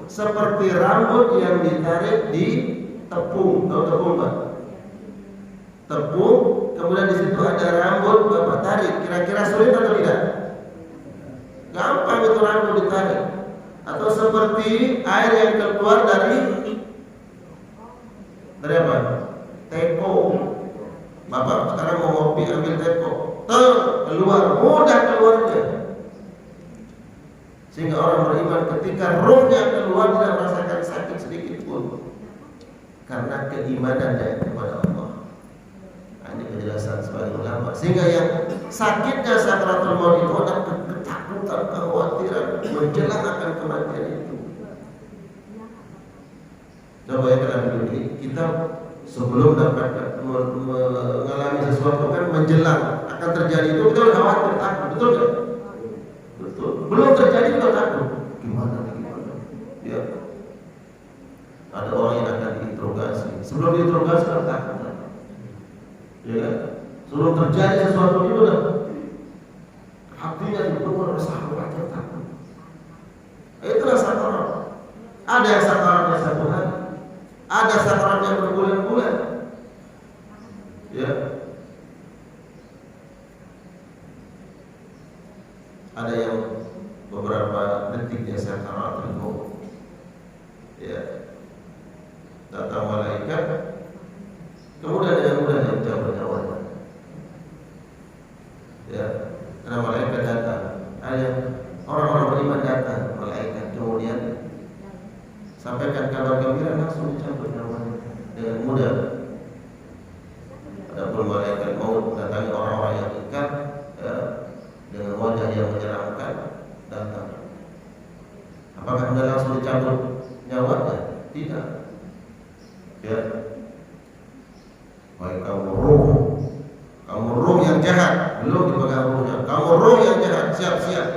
seperti rambut yang ditarik di tepung, tahu tepung Pak? Tepung, kemudian di situ ada rambut Bapak tarik. Kira-kira sulit atau tidak? Gampang itu rambut ditarik. Atau seperti air yang keluar dari apa? Teko. Bapak sekarang mau ngopi, ambil teko, keluar, mudah keluarnya. Sehingga orang beriman ketika rohnya keluar tidak merasakan sakit sedikit pun, karena keimanannya kepada Allah. Ini penjelasan sebagian ulama. Sehingga yang sakitnya sakaratul maut itu adalah ketakutan, kekhawatiran menjelang akan kematian itu. Coba ya, dalam ini kita sebelum dapat mengalami sesuatu kan menjelang akan terjadi itu kita khawatir, takut, betul kan? Betul. Belum terjadi kita takut. Gimana? Ya. Ada orang yang akan diinterogasi. Sebelum diinterogasi kita takut. Ya kan? Sebelum terjadi sesuatu itu dah hatinya dipenuhi rasa khawatir, takut. Itulah sakarat. Ada yang sakaratnya satu hari, ada sakaratnya berbulan-bulan. Ya. Ada yang beberapa detiknya sakaratul maut. Ya. Datang malaikat, kemudian yang mudah yang jauh nyawanya. muda. Adapun malaikat maut mendatangi orang-orang yang ingkar, ya, dengan wajah yang menyeramkan datang. Apakah Anda langsung dicabut nyawanya? Tidak. Ya. Baik, kamu ruh yang jahat, belum dipegang ruhnya. Kamu ruh yang jahat, siap-siap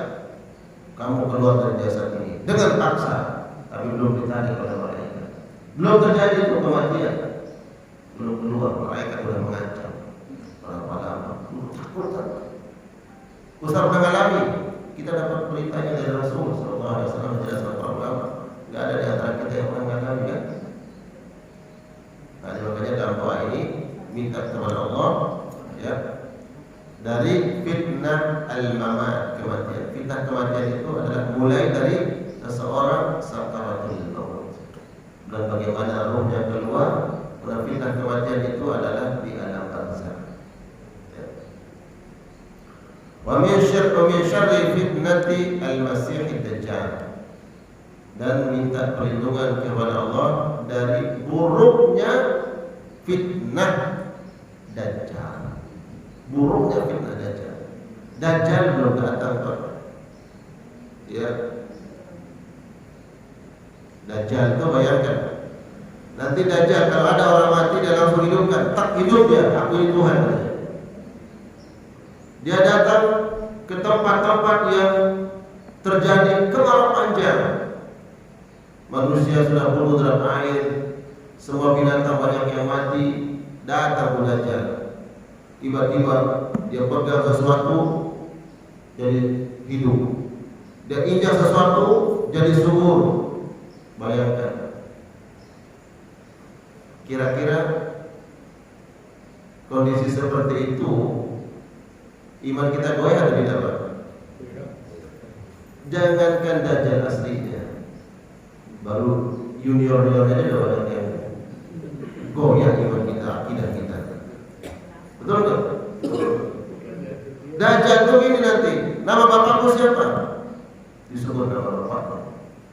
kamu keluar dari jasad ini dengan paksa, tapi belum ditarik oleh malaikat. Belum terjadi itu kematian, belum keluar, malaikat sudah mengancam. Berapa lama? Takut. Ustaz pernah mengalami. Kita dapat beritanya dari Rasul Sallallahu Alaihi Wasallam menjelaskan para ulama. Tidak ada di antara kita yang pernah mengalami, kan? Nah, makanya dalam doa ini minta kepada Allah, ya, dari fitnah al-mamat, kematian. Fitnah kematian itu adalah mulai dari seseorang sakaratul maut, dan bagaimana ruhnya keluar. Dan fitnah kematian itu adalah di alam barzakh. Wa min syarri fitnati al-masih ad-dajjal, dan minta perlindungan kepada Allah dari buruknya fitnah Dajjal. Buruknya fitnah Dajjal. Dajjal belum datang, Pak. Ya. Dajjal itu bayangkan. Nanti Dajjal kalau ada orang mati dia langsung hidupkan, tak hidup dia, aku ini Tuhan. Dia datang ke tempat-tempat yang terjadi kemarau panjang. Manusia sudah penuh dalam air, semua binatang banyak yang mati. Datang Dajjal, tiba-tiba dia pegang sesuatu jadi hidup, dia injak sesuatu jadi subur. Bayangkan, kira-kira kondisi seperti itu, iman kita goyah atau tidak, Pak? Jangankan Dajjal aslinya, baru junior-juniornya sudah banyak yang goyah iman kita, akidah kita. Betul nggak? Dajjal itu ini nanti, nama bapakmu siapa? Disebut nama bapakmu.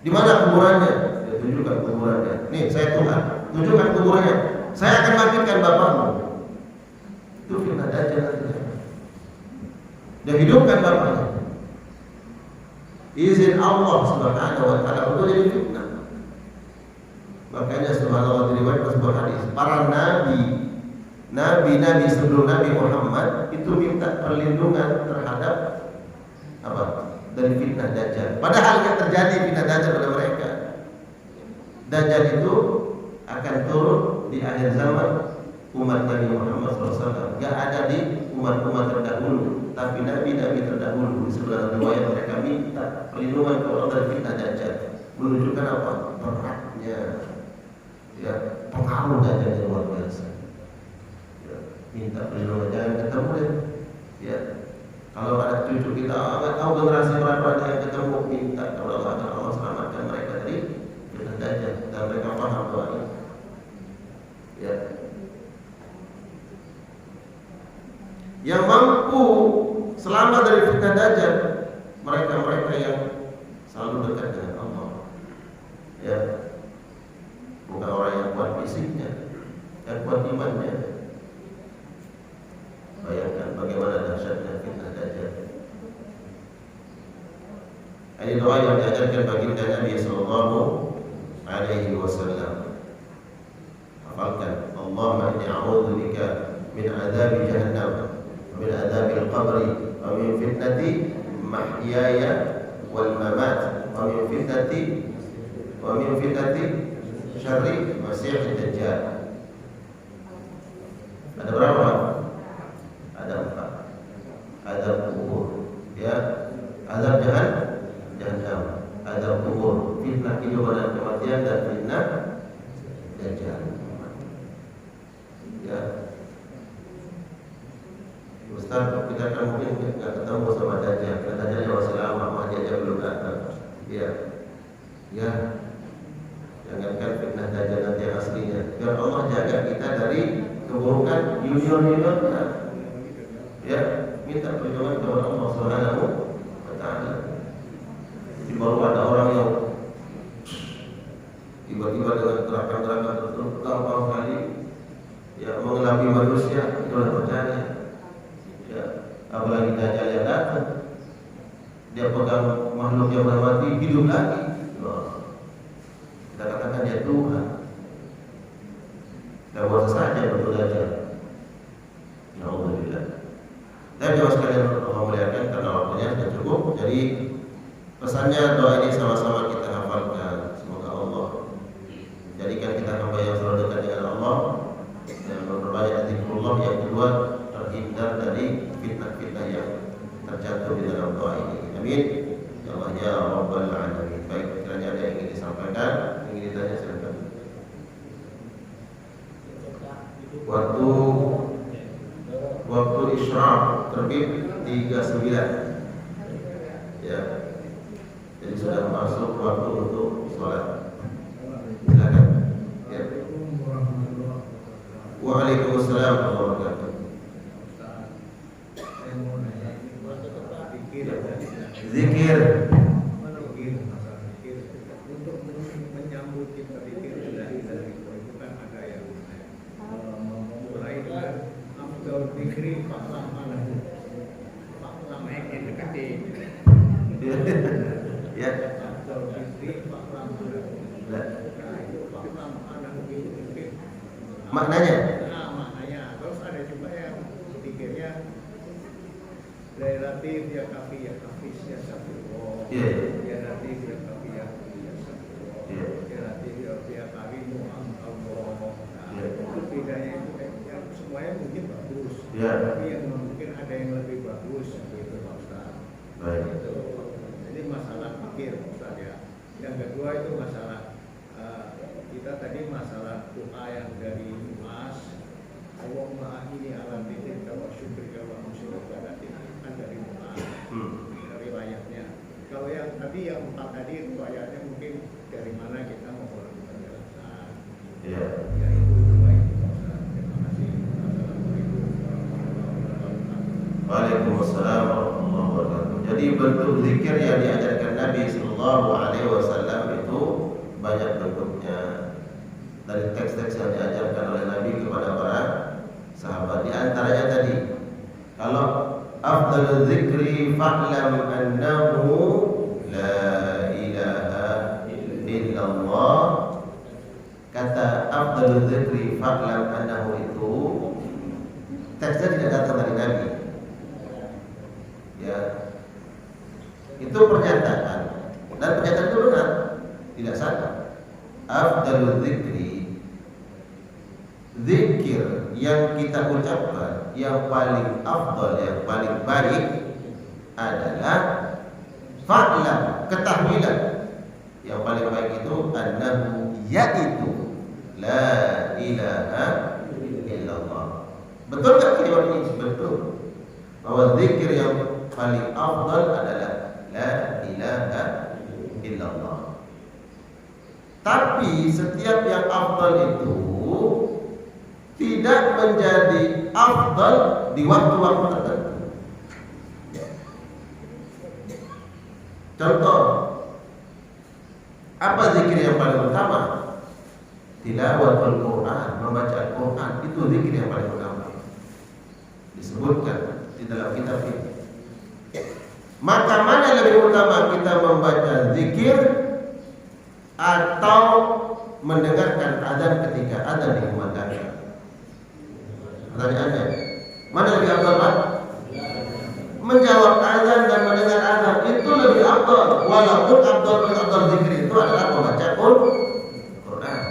Di mana kuburannya? Dia tunjukkan kuburannya. Nih, saya Tuhan, tunjukkan kuburannya. Saya akan matikan bapakmu. Itu fitnah Dajjal nanti. Dia hidupkan bapaknya. Izin Allah Subhanahu wa taala untuk jadi fitnah. Makanya subhanallah diriwayatkan sebuah hadis, para nabi sebelum Nabi Muhammad itu minta perlindungan terhadap apa? Dari fitnah Dajjal. Padahal yang terjadi fitnah Dajjal pada mereka. Dajjal itu akan turun di akhir zaman umat Nabi Muhammad SAW. Gak ada di umat-umat terdahulu, tapi nabi-nabi terdahulu di sebelah riwayat mereka minta perlindungan kepada Allah dari fitnah Dajjal. Menunjukkan apa? Beratnya, ya, pengaruh Dajjal yang luar biasa. Ya, minta perlindungan, jangan ketemu deh. Ya, kalau ada cucu kita nggak tahu generasi berapa yang ketemu, minta kepada Allah agar Allah selamatkan mereka dari fitnah Dajjal dan mereka paham doa ini. Ya. Yang mampu selamat dari fitnah Dajjal mereka-mereka yang selalu dekat dengan Allah. Ya. Bukan orang yang kuat fisiknya, yang kuat imannya. Bayangkan bagaimana dahsyatnya fitnah Dajjal. Ini doa yang diajarkan baginda Nabi sallallahu alaihi wasallam. Hafalkan, Allahumma inni a'udzu bika min adzabi jahannam, min adzabil qabri, wa min fitnati mahyaya wal mamat, wa min fitnati syarri masih Dajjal. Ada berapa? Ada 4. Azab kubur, ya, azab jahannam, azab kubur, fitnah kehidupan dan kematian, dan fitnah Dajjal. Ya, Ustaz, kita kan mungkin nggak ketemu sama Dajjal, karena Dajjalnya masih lama, Mahdi aja belum datang. Ya, ya. Jangankan fitnah Dajjal nanti yang aslinya. Biar Allah jaga kita dari keburukan junior-juniornya. Ya, minta perlindungan kepada Allah Subhanahu wa taala. Jadi baru ada orang yang tiba-tiba dengan gerakan-gerakan tertentu gampang sekali mengelabui manusia itu orang percaya. Ya, apalagi Dajjal yang datang, dia pegang makhluk yang sudah mati hidup lagi. Kita katakan dia Tuhan. Dan buat saja betul Dajjal. Alhamdulillah. Dan jemaah sekalian Allah muliakan karena waktunya sudah cukup. Jadi pesannya doa ini sama-sama kita hafalkan. Semoga Allah jadikan kita hamba yang selalu dekat dengan Allah dan memperbanyak zikrullah. Yang kedua, terhindar dari fitnah-fitnah yang tercantum di dalam doa ini. Amin. Ya Allah ya Rabbal Alamin. Baik, kiranya ada yang ingin disampaikan, ingin ditanya silakan. Waktu isyraq terbit 39. Ya. Jadi sudah masuk waktu untuk sholat. Silakan. Ya. Waalaikumsalam warahmatullahi wabarakatuh. Zikir. Untuk menyambut kita zikir dari itu kan ada yang mulai dengan afdal zikri fa'lam alahu. Fa'lam yang dekati. Ya. Afdal zikri fa'lam alahu. Nah, itu fa'lam alahu itu mungkin Maknanya? Nah, maknanya. Terus ada juga yang zikirnya relatif ya kafi ya kafis ya safirullah. Ya relatif ya kafi ya safirullah. Ya relatif ya karimu Allah. Nah, itu bedanya itu yang semuanya mungkin bagus. Tapi yang mungkin ada yang lebih bagus gitu Pak Ustaz. Baik. Itu. Jadi masalah pikir Ustaz ya. Yang kedua itu masalah kita tadi masalah doa yang dari Mas Allahumma ahini ala dzikri wa syukrika wa husni ibadatik kan dari doa riwayatnya. Kalau yang tadi yang 4 tadi riwayatnya mungkin dari mana kita mau melakukan penjelasan. Ya. Ya itu dua itu Ustaz. Terima kasih. Assalamualaikum warahmatullahi wabarakatuh. Waalaikumsalam warahmatullahi wabarakatuh. Jadi bentuk zikir yang diajarkan Nabi sallallahu alaihi wasallam itu banyak bentuknya. Dari teks-teks yang diajarkan oleh Nabi kepada para sahabat, di antaranya tadi, kalau afdalul dzikri fa'lam annahu la ilaha illallah. Kata afdalul dzikri fa'lam annahu itu teksnya tidak datang dari Nabi. Ya. Itu pernyataan, dan pernyataan itu benar, tidak salah. Afdalul dzikri, zikir yang kita ucapkan yang paling afdal, yang paling baik adalah fa'lam, ketahuilah. Yang paling baik itu annahu, yaitu la ilaha illallah. Betul tak kalimat ini? Betul. Bahwa zikir yang paling afdal adalah la ilaha illallah. Tapi setiap yang afdal itu tidak menjadi afdal di waktu-waktu tertentu. Contoh, apa zikir yang paling utama? Tilawatul Quran, membaca Al-Quran, itu zikir yang paling utama. Disebutkan di dalam kitab ini. Maka mana lebih utama, kita membaca zikir atau mendengarkan azan ketika azan dikumandangkan? Pertanyaannya, mana lebih afdal, Pak? Menjawab azan dan mendengar azan itu lebih afdal, walaupun afdal zikir itu adalah membaca Quran.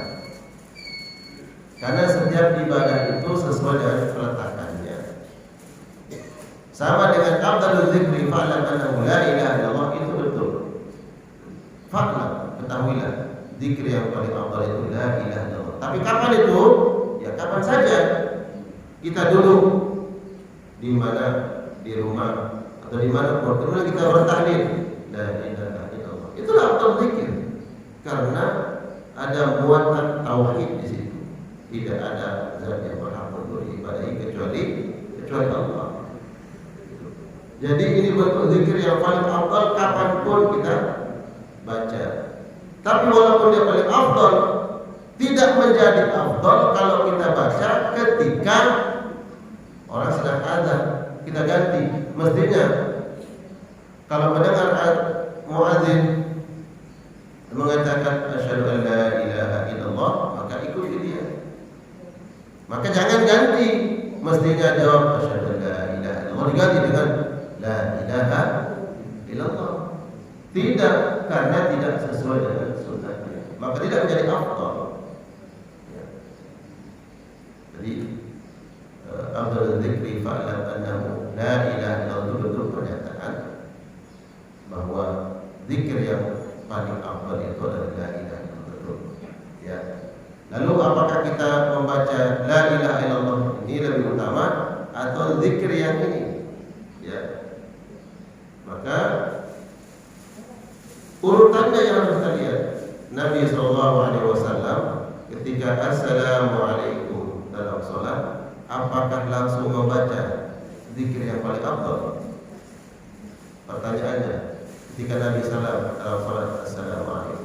Karena setiap ibadah itu sesuai dengan peletakannya. Sama dengan afdalul zikri fa'lam annahu la ilaha illallah, itu betul. Fa'lam, ketahuilah, zikir yang paling afdal itu la ilaha illallah. Tapi kapan itu? Ya kapan saja. Kita duduk di mana, di rumah atau di mana pun, kemudian kita bertahlil la ilaha illallah. Itulah afdal zikir. Karena ada muatan tauhid di situ. Tidak ada zat yang berhak untuk diibadahi kecuali Allah. Jadi ini bentuk zikir yang paling afdal kapanpun kita baca. Tapi walaupun dia paling afdal, tidak menjadi afdal kalau kita baca ketika Mestinya kalau mendengar muadzin mengatakan asyhadu an la ilaha illallah, maka ikuti dia. Maka jangan ganti, mestinya jawab asyhadu an la ilaha illallah diganti dengan la ilaha illallah. Tidak, karena tidak sesuai dengan sunnahnya, maka tidak menjadi afdal. Ya. Jadi afdal dzikri fa'lam annahu la ilaha illallah itu betul pernyataan bahwa zikir yang paling afdal itu adalah la ilaha illallah, betul. Ya. Lalu apakah kita membaca la ilaha illallah ini lebih utama atau zikir yang ini? Ya. Maka urutannya yang harus kita lihat. Nabi SAW ketika assalamualaikum dalam sholat, apakah langsung membaca zikir yang paling afdal? Pertanyaannya, ketika Nabi SAW dalam sholat assalamualaikum,